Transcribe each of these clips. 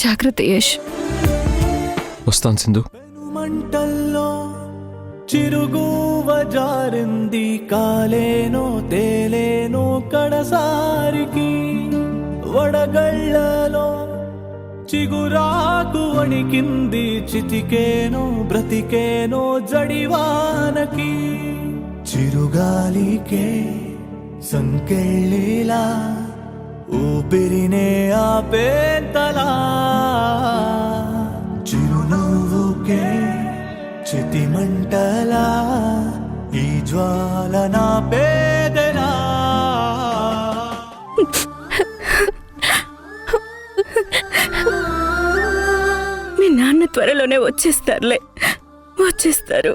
జాగ్రత్త యష్. వస్తాను సింధు. మంటల్లో చిరుగువ జారింది, కాలేనో తేలేనో కడసారికి. వడగళ్ళలో చిగురాకు వణికింది, చితికేనో బ్రతికేనో జడివానకి. చిరుగాలికే సంకెళ్ళిలా ఊపిరినే ఆపేంతలా, చిరునవ్వుకే చితిమంటలా ఈ జ్వాల నా పేదలా. మీ నాన్న త్వరలోనే వచ్చేస్తారులే, వచ్చేస్తారు.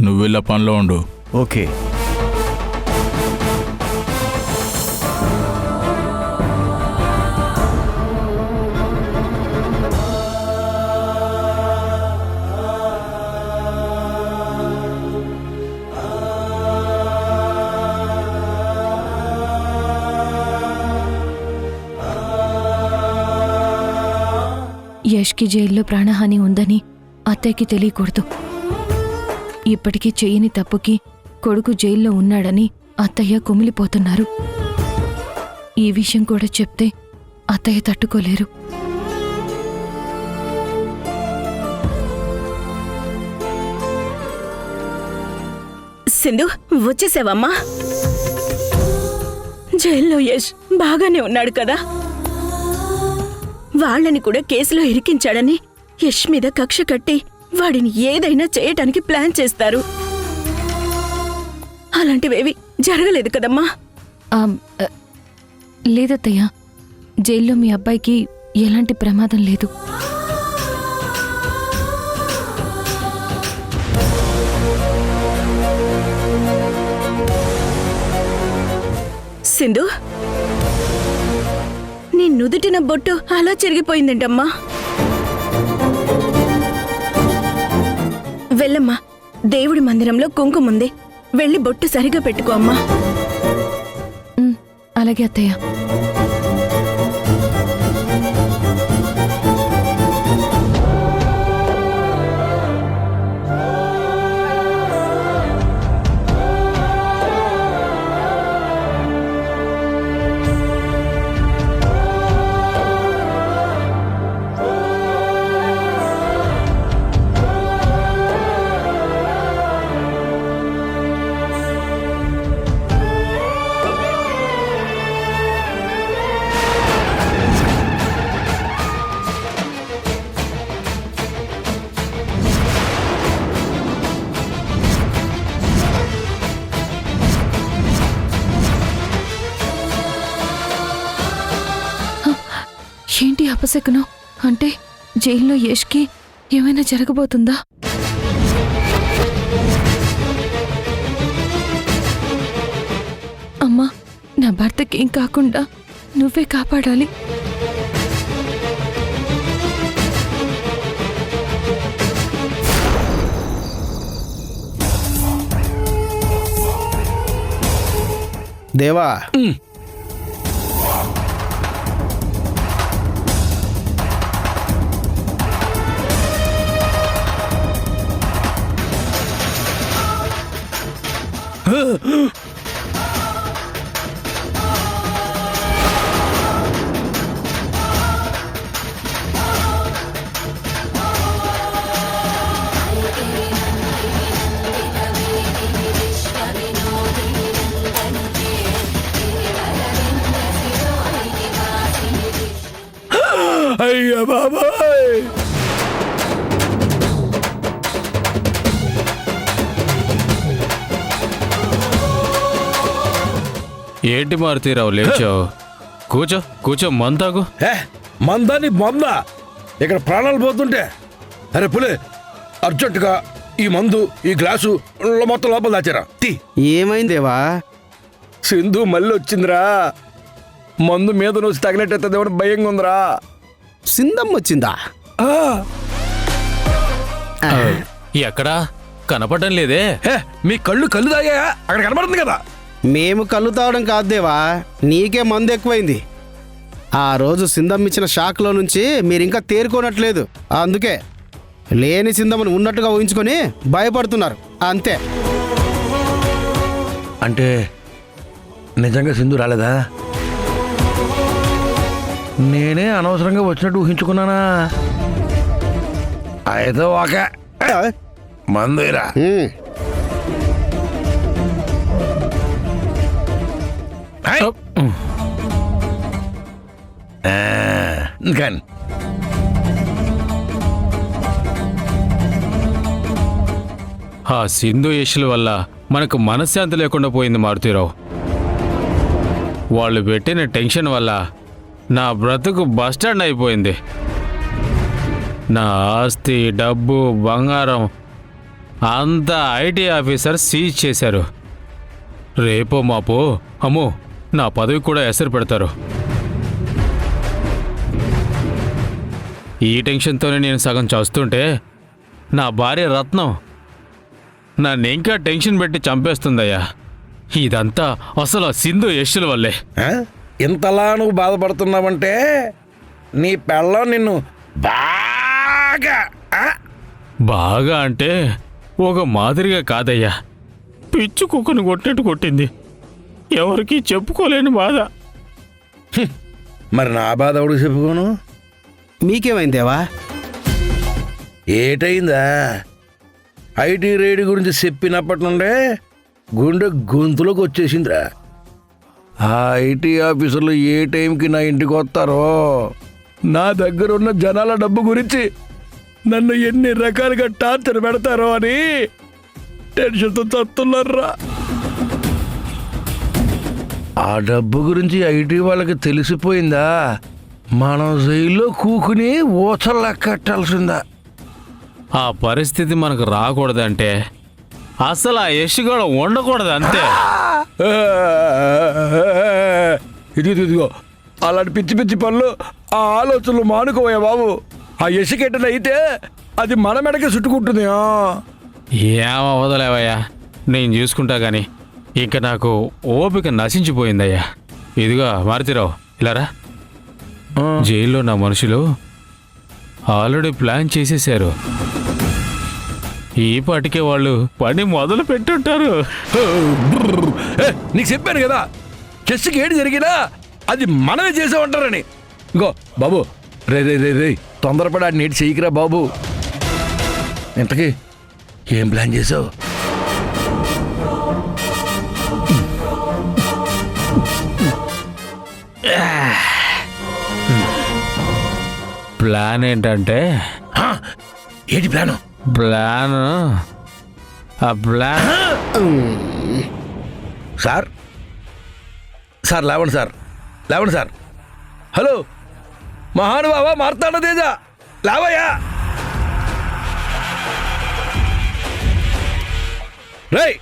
నువ్వు ఇలా పనిలో ఉండు. ఓకే. యష్కి జైల్లో ప్రాణహాని ఉందని అత్తయ్యకి తెలియకూడదు. ఇప్పటికీ చెయ్యని తప్పుకి కొడుకు జైల్లో ఉన్నాడని అత్తయ్య కుమిలిపోతున్నారు. ఈ విషయం కూడా చెప్తే అత్తయ్య తట్టుకోలేరు. సింధు, వచ్చేసావమ్మా? జైల్లో యష్ బాగానే ఉన్నాడు కదా? వాళ్ళని కూడా కేసులో ఇరికించాడని యష్ మీద కక్ష కట్టి వాడిని ఏదైనా చేయటానికి ప్లాన్ చేస్తారు. అలాంటివేవి జరగలేదు కదమ్మా? లేదత్తయ్య, జైల్లో మీ అబ్బాయికి ఎలాంటి ప్రమాదం లేదు. సింధు, నీ నుదుటిన బొట్టు అలా చెరిగిపోయిందేంటమ్మా? వెళ్ళమ్మా, దేవుడి మందిరంలో కుంకుముంది, వెళ్ళి బొట్టు సరిగా పెట్టుకో అమ్మా. అలాగే అత్తయ్య. ఏంటి అపశకునం? అంటే జైల్లో యష్కి ఏమైనా జరగబోతుందా? అమ్మా, నా భర్తకేం కాకుండా నువ్వే కాపాడాలి. దేవా, అయ్యా బాబాయ్! ఏంటి మారుతీరావు లేచావు? కూర్చో కూర్చో, మంతాగు. మందాన్ని మందా ఇక్కడ ప్రాణాలు పోతుంటే, అరే పులే అర్జెంటుగా ఈ మందు ఈ గ్లాసు మొత్తం లోపల దాచారా. ఏమైంది దేవా? సింధు మళ్ళీ వచ్చిందిరా. మందు మీద నుంచి తగినట్టయితే దేవుడు భయంగా ఉందిరా. సింధం వచ్చిందా? ఎక్కడా కనపడడం లేదే. మీ కళ్ళు తాగాయా? అక్కడ కనబడుతుంది కదా. మేము కళ్ళు తాగడం కాదు దేవా, నీకే మందు ఎక్కువైంది. ఆ రోజు సింధం ఇచ్చిన షాక్లో నుంచి మీరింకా తేరుకోనట్లేదు. అందుకే లేని సింధమును ఉన్నట్టుగా ఊహించుకొని భయపడుతున్నారు అంతే. అంటే నిజంగా సింధు రాలేదా? నేనే అనవసరంగా వచ్చినట్టు ఊహించుకున్నానా? అయితే ఓకే, మందురా. కానీ ఆ సింధు యష్ల వల్ల మనకు మనశ్శాంతి లేకుండా పోయింది మారుతీరావు. వాళ్ళు పెట్టిన టెన్షన్ వల్ల నా బ్రతుకు బస్టాండ్ అయిపోయింది. నా ఆస్తి, డబ్బు, బంగారం అంతా ఐటీ ఆఫీసర్ సీజ్ చేశారు. రేపో మాపో అమ్మో నా పదవి కూడా ఎసరు పెడతారు. ఈ టెన్షన్తోనే నేను సగం చేస్తుంటే నా భార్య రత్నం నన్ను ఇంకా టెన్షన్ పెట్టి చంపేస్తుందయ్యా. ఇదంతా అసలు సింధు యష్ల వల్లే. ఇంతలా నువ్వు బాధపడుతున్నావంటే నీ పెళ్ళం నిన్ను బాగా అంటే ఒక మాదిరిగా కాదయ్యా, పిచ్చు కుక్కను కొట్టినట్టు కొట్టింది. ఎవరికి చెప్పుకోలేని బాధ. మరి నా బాధ ఎవడికి చెప్పుకోను? మీకేమైంది దేవా? ఏటైందా? ఐటీ రైడ్ గురించి చెప్పినప్పటి నుండే గుండె గొంతులోకి వచ్చేసిందిరా. ఆ ఐటీ ఆఫీసర్లు ఏ టైంకి నా ఇంటికి వస్తారో, నా దగ్గర ఉన్న జనాల డబ్బు గురించి నన్ను ఎన్ని రకాలుగా టార్చర్ పెడతారో అని టెన్షన్తో చస్తున్నారా. ఆ డబ్బు గురించి ఐటీ వాళ్ళకి తెలిసిపోయిందా, మనం జైల్లో కూకుని ఊచల్లా కట్టాల్సిందా. ఆ పరిస్థితి మనకు రాకూడదంటే అసలు ఆ యష్ కూడా ఉండకూడదు అంతే. ఇదిగో అలాంటి పిచ్చి పిచ్చి పనులు, ఆ ఆలోచనలు మానుకోవా బాబు. ఆ యశకెట్టలు అయితే అది మన మెడకే చుట్టుకుంటుంది. ఏమవదలేవయ్యా, నేను చూసుకుంటా గాని. ఇంకా నాకు ఓపిక నశించిపోయిందయ్యా. ఇదిగా మారుతీరావు, ఇలారా. జైల్లో నా మనుషులు ఆల్రెడీ ప్లాన్ చేసేశారు. ఈ పాటికే వాళ్ళు పని మొదలు పెట్టుంటారు. నీకు చెప్పాను కదా, చెస్కి ఏడు జరిగినా అది మనమే చేసామంటారని. ఇంకో బాబు, రే రే రే రే తొందరపడి ఆడిని ఏడు చెయ్యికిరా బాబు. ఇంతకీ ఏం ప్లాన్ చేసావు? ప్లాన్ ఏంటంటే, ఏంటి ప్లాను? ఆ ప్లాన్ సార్ సార్ లేవండి సార్, లేవండి సార్. హలో మహానుభావ మార్తాండ తేజ, లేవయ్యా. రేయ్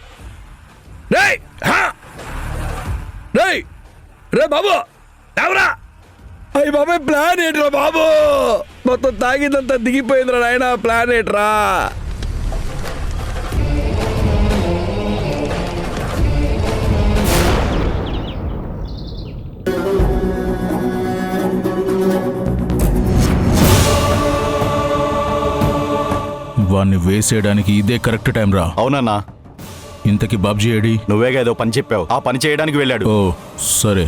రేయ్ రేయ్ రే బాబు, లేవరా. అయ్యి బాబాయ్, ప్లాన్ ఏంట్రా బాబు? మొత్తం తాగిందంతా దిగిపోయిందిరా నాయన. ప్లాన్ ఏంట్రా? వాణ్ణి వేసేయడానికి ఇదే కరెక్ట్ టైం రా. అవునన్నా. ఇంతకీ బాబ్జీ ఏడి? నువ్వేగా ఏదో పని చెప్పావు, ఆ పని చేయడానికి వెళ్ళాడు. ఓ సరే.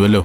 నువ్వు వెళ్ళు.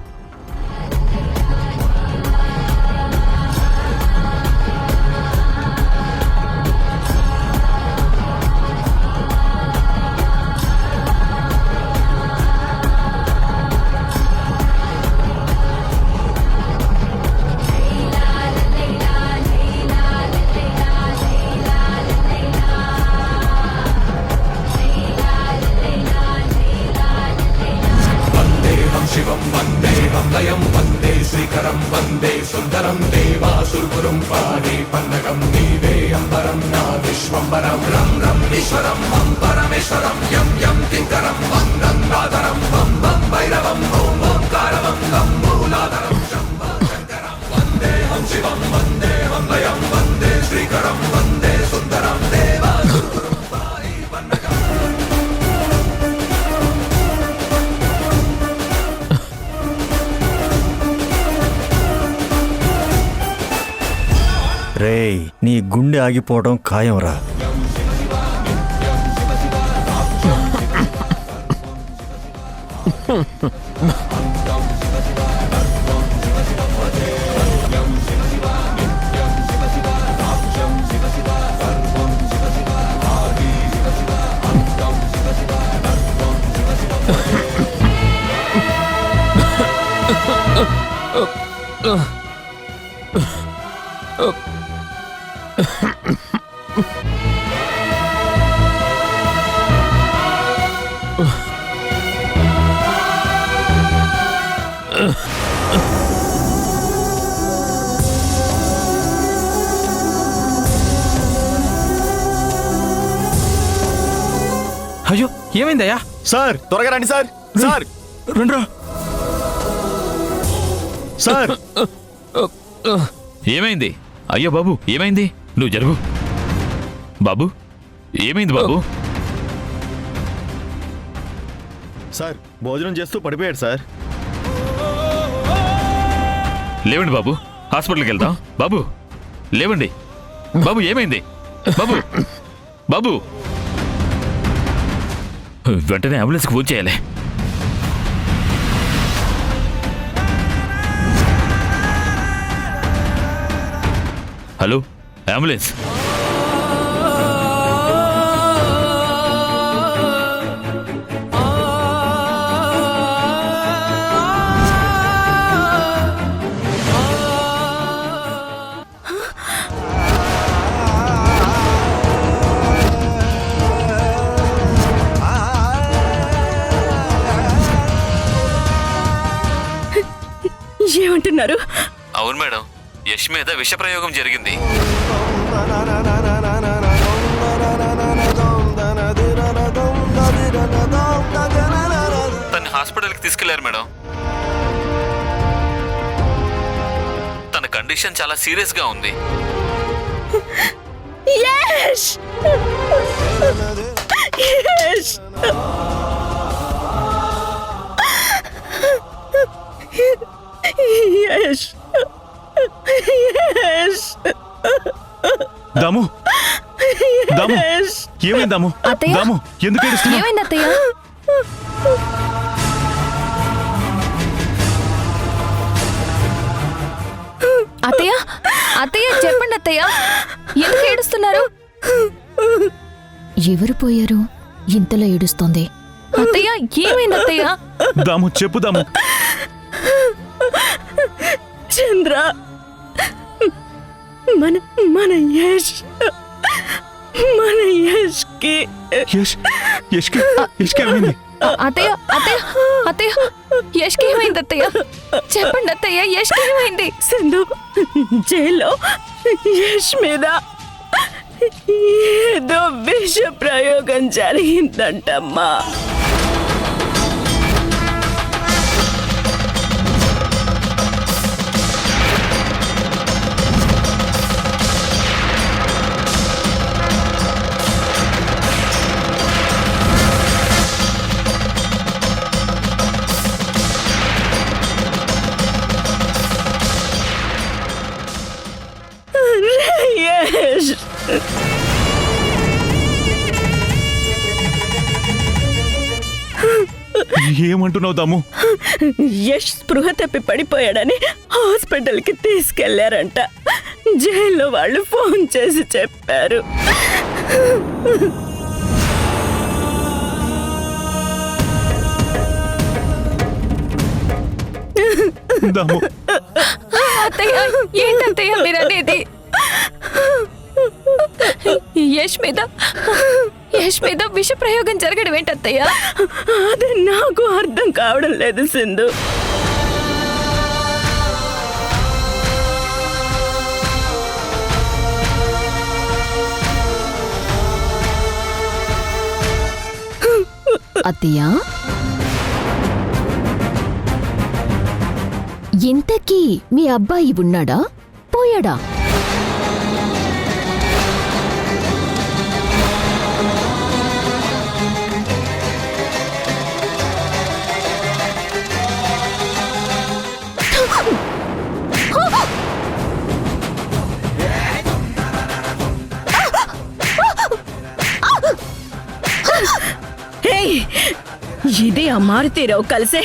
రేయ్, నీ గుండె ఆగిపోవడం ఖాయంరా. అయ్యో ఏమైందయ్యా? సార్ త్వరగా రండి సార్. సార్ రండ్రా. సార్ ఏమైంది? అయ్యో బాబు ఏమైంది? నువ్వు జరుగు. బాబు ఏమైంది బాబు? సార్ భోజనం చేస్తూ పడిపోయాడు సార్. లేవండి బాబు, హాస్పిటల్కి వెళ్దాం. బాబు లేవండి. బాబు ఏమైంది? బాబు బాబు వెంటనే అంబులెన్స్కి ఫోన్ చేయాలి. Hello ambulance. ఏమంటున్నారు? అవును మేడం, యష్ మీద విషప్రయోగం జరిగింది. తను హాస్పిటల్కి తీసుకెళ్లారు మేడం. తన కండిషన్ చాలా సీరియస్ గా ఉంది. యష్! యష్! యష్! యష్! దాము, దాము, యష్! ఏమైంది దాము? అత్తయ్య? దాము, ఎందుకు ఏడుస్తున్నావు? ఏమైంది అత్తయ్య? అత్తయ్య, అత్తయ్య చెప్పండి అత్తయ్య, ఎందుకు ఏడుస్తున్నారు? ఎవరు పోయారు? ఇంతలో ఏడుస్తోంది. అత్తయ్య ఏమైంది అత్తయ్య? దాము చెప్పు దాము. చంద్ర, మన మన యష్ మన యష్కి యష్కి ఏమైంది? అత్తయ్య అత్తయ్య అత్తయ్య యష్కి ఏమైంది అత్తయ్య? చెప్పండి అత్తయ్య, యష్కి ఏమైంది? సింధు జైల్లో యష్ మీద ఏదో విష ప్రయోగం జరిగిందంటమ్మా. యష్! ఏమంటున్నావు దాము? యష్ స్పృహ తప్పి పడిపోయాడని హాస్పిటల్కి తీసుకెళ్లారంట. జైల్లో వాళ్ళు ఫోన్ చేసి చెప్పారు. దాము, అత్తయ్య ఏంటత్తయ్య మీరు అనేది? యష్ మీద విష ప్రయోగం జరగడం ఏంటత్తయ్య? అది నాకు అర్థం కావడం లేదు సింధు. అత్తయ్య, ఇంతకీ మీ అబ్బాయి ఉన్నాడా పోయాడా? ఇది ఆ మారుతీరావు కలిసే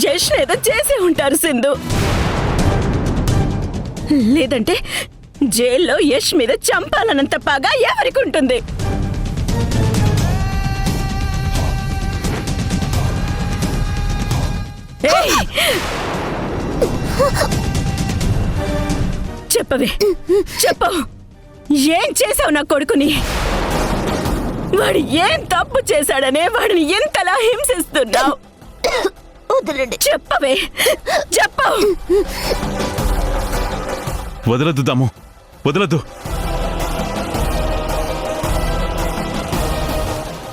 యష్ ఏదో చేసి ఉంటారు సింధు. లేదంటే జైల్లో యష్ మీద చంపాలన్నంత పగ ఎవరికి ఉంటుంది? చెప్పవే, చెప్పు. ఏం చేసావు నా కొడుకుని? వాడు ఏం తప్పు చేశాడనే వాడిని ఎంతలా హింసిస్తున్నావు? చెప్పవే, చెప్పు. వదలద్దు దాము, వదలద్దు.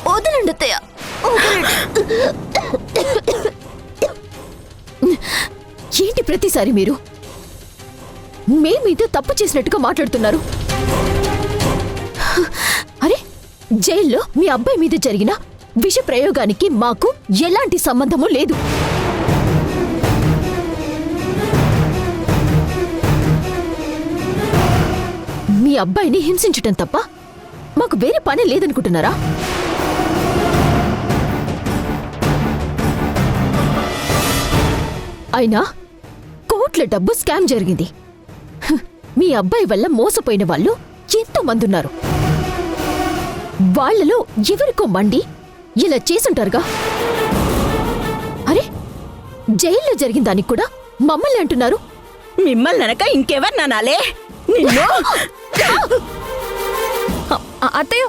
వదలండి అత్తయ్య. ఏంటి ప్రతిసారి మీరు మేమీద తప్పు చేసినట్టుగా మాట్లాడుతున్నారు? అరే, జైల్లో మీ అబ్బాయి మీద జరిగిన విష ప్రయోగానికి మాకు ఎలాంటి సంబంధము లేదు. మీ అబ్బాయిని హింసించటం తప్ప మాకు వేరే పని లేదనుకుంటున్నారా? అయినా కోట్ల డబ్బు స్కామ్ జరిగింది. మీ అబ్బాయి వల్ల మోసపోయిన వాళ్ళు ఎంతో మంది ఉన్నారు. వాళ్లలో ఎవరికో మండి ఇలా చేసుంటారుగా. అరే, జైల్లో జరిగిన దానికి కూడా మమ్మల్ని అంటున్నారు. మిమ్మల్ని అనక ఇంకెవరినాలే నిన్ను. అత్తయ్య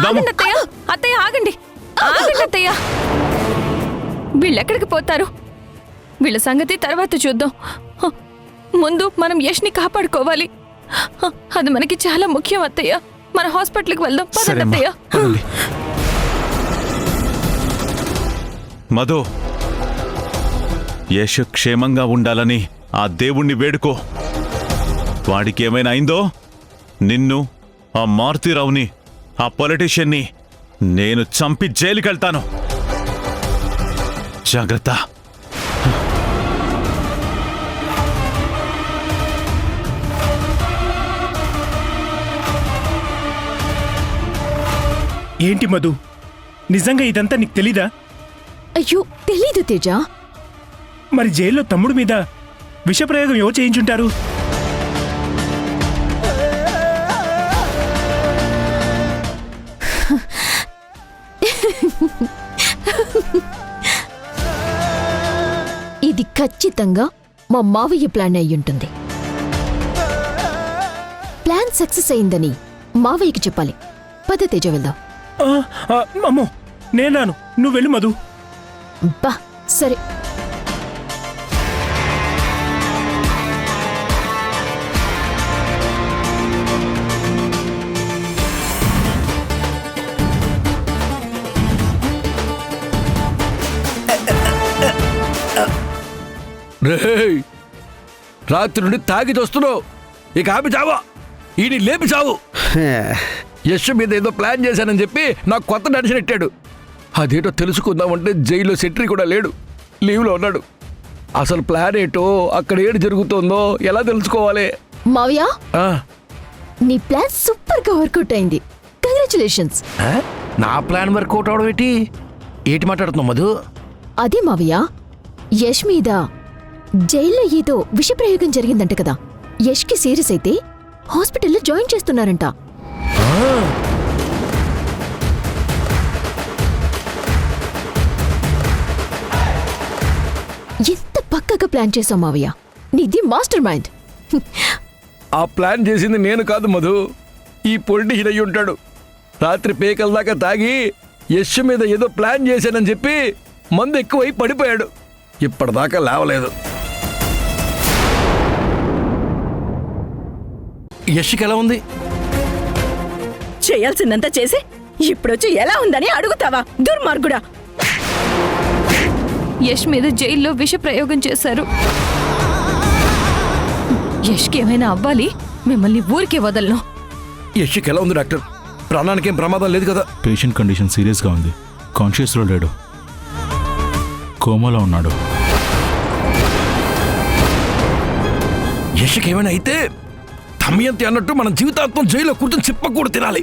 ఆగండి అత్తయ్య, అత్తయ్య ఆగండి, ఆగండి అత్తయ్య. వీళ్ళెక్కడికి పోతారు? వీళ్ళ సంగతి తర్వాత చూద్దాం. ముందు మనం యష్ని కాపాడుకోవాలి. అది మనకి చాలా ముఖ్యం అత్తయ్య. మన హాస్పిటల్కి వెళ్దాం పదండి అత్తయ్య. మధు, యశ్ క్షేమంగా ఉండాలని ఆ దేవుణ్ణి వేడుకో. వాడికి ఏమైనా అయిందో నిన్ను, ఆ మారుతీరావుని, ఆ పొలిటీషియన్ని నేను చంపి జైలుకెళ్తాను. జాగ్రత్త. ఏంటి మధు, నిజంగా ఇదంతా నీకు తెలీదా? అయ్యో, తెలీదు తేజ. మరి జైల్లో తమ్ముడు మీద విషప్రయోగం ఎవరు చేయించుంటారు? ఇది ఖచ్చితంగా మా మావయ్య ప్లాన్ అయ్యుంటుంది. ప్లాన్ సక్సెస్ అయిందని మావయ్యకి చెప్పాలి. పద తేజ, వెళ్దాం. అమ్మో, నేను రాను, నువ్వు వెళ్ళు మధు. బా, సరే. రేయ్, రాత్రి నుండి తాగి వస్తున్నావు. ఇక ఆపి చావా, ఈయన లేపి చావు. యశ్ మీద ఏదో ప్లాన్ చేశానని చెప్పి నాకు కొత్త నడిచి నెట్టాడు. అదేటో తెలుసుకుందామంటే జైల్లో సెట్రీ కూడా లేడు, లీవ్లో ఉన్నాడు. అసలు ప్లాన్ ఏటో, అక్కడ ఏడు జరుగుతోందో ఎలా తెలుసుకోవాలి? మావయ్య, నీ ప్లాన్ సూపర్ గా వర్కౌట్ అయింది. కంగ్రాచులేషన్స్. నా ప్లాన్ వర్కౌట్ అవడం ఏంటి? ఏటి మాట్లాడుతున్నావు మధు? అదే మావయ్య, యష్ మీద జైల్లో ఏదో విషప్రయోగం జరిగిందంట కదా. యష్కి సీరియస్ అయితే హాస్పిటల్లో జాయిన్ చేస్తున్నారంట. ఎంత పక్కగా ప్లాన్ చేసావు మావయ్య, నీది మాస్టర్ మైండ్. ఆ ప్లాన్ చేసింది నేను కాదు మధు, ఈ పొలిటీషియన్ అయ్యి ఉంటాడు. రాత్రి పేకల దాకా తాగి యశ్ మీద ఏదో ప్లాన్ చేశానని చెప్పి మందు ఎక్కువై పడిపోయాడు. ఇప్పటిదాకా లేవలేదు. యష్కి ఎలా ఉంది? చేయాల్సిందంతా చేసి ఇప్పుడొచ్చి ఎలా ఉందని అడుగుతావా దుర్మార్గుడా? యష్ మీద జైల్లో విష ప్రయోగం చేశారు. యష్కి ఏమైనా అవ్వాలి, మిమ్మల్ని ఊరికే వదలను. యష్కి ఎలా ఉంది డాక్టర్? ప్రాణానికేం ప్రమాదం లేదు కదా? పేషెంట్ కండిషన్ సీరియస్గా ఉంది. కాన్షియస్లో లేడు, కోమాలో ఉన్నాడు. యష్కి ఏమైనా అయితే దమయంతి అన్నట్టు మన జీవితాంతం జైల్లో కూర్చొని చిప్పకూడ తినాలి.